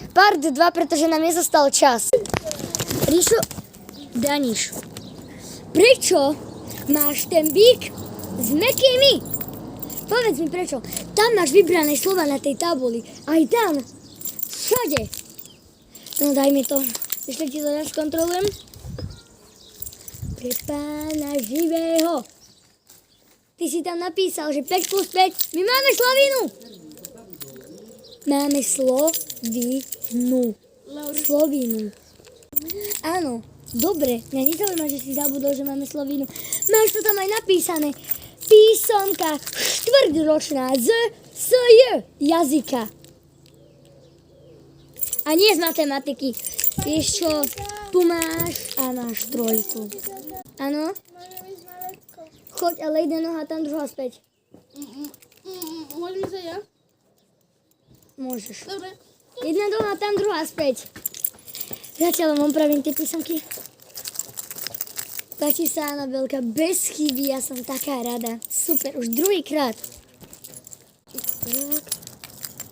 part 2, pretože nám nezostal čas. Ríšo, Daniš, prečo máš ten bík s mäkkými? Povedz mi prečo. Tam máš vybrané slova na tej tabuli. Aj tam. Všade. No daj mi to. Ešte ti to raz kontrolujem. Pre Pána živého. Ty si tam napísal, že 5 plus 5. My máme Slovínu. Máme Slovínu. Slovínu. Áno, dobre. Mňa nezaujíma, že si zabudol, že máme Slovínu. Máš to tam aj napísané. Písomka štvrťročná z S-J jazyka. A nie z matematiky. Vieš čo, tu máš a máš 3. Áno? Choď, ale jedna noha tam, druhá späť. Môžem sa ja? Môžeš. Dobre. Jedna noha tam, druhá späť. Zatiaľ vám opravím tie písomky. Páči sa, Anabelka, bez chyby, ja som taká rada. Super, už druhýkrát.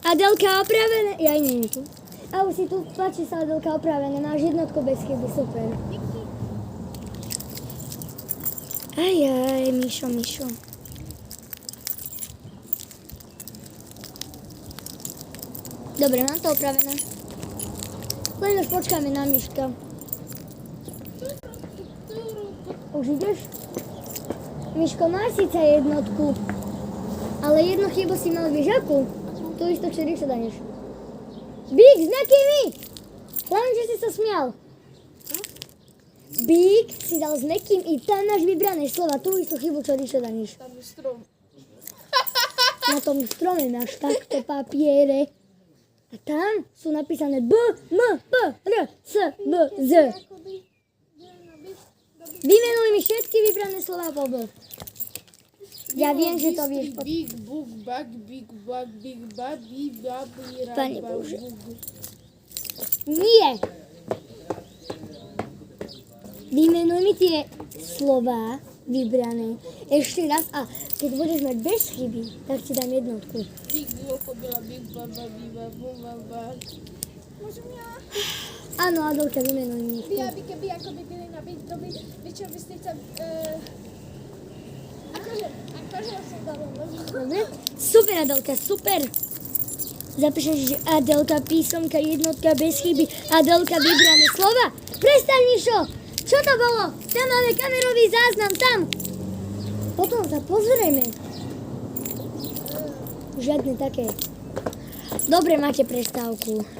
Adelka, opravené. Ja aj nie tu. A už si tu, páči sa, Adelka, opravené. Máš jednotku bez chyby, super. Ajaj, Mišo. Dobre, mám to opravené. Len už počkáme na Miška. Už ideš? Miško, máš síce jednotku, ale jednu chybu si mal, vieš akú? Tu isto, čo Ríšo daneš. Bík s mäkkými! Hlavne, že si sa smial. Bík si dal s mäkkým i tam máš vybrané slova. Tu istú chybu, čo Ríšo daneš. Tam je strom. Na tom strome máš takto papiere. A tam sú napísané B, M, P, R, S, B, Z. Vymenuj mi všetky vybrané slova po B. Ja viem, že to vieš. Big book, bag, big bag, big bag, big bag, Pane Bože. Nie. Vymenuj mi tie slova vybrané. Ešte raz a keď budeš mať bez chyby, tak ti dám jednotku. Big krokodila, big baba, biba, bumba, bag. Môžem ja? Áno, Adolka, vymenuj mi. Keby ako by byli na byť doby, vy čo by ste chceli... Akože ja som dala Dobre? Super, Adelka, super. Zapíšem, že Adelka, písomka, jednotka, bez chyby. Adelka, vybrané slova. Prestaň, Mišo! Čo to bolo? Tam máme kamerový záznam, tam. Potom sa pozrieme. Žiadne také. Dobre, máte prestávku.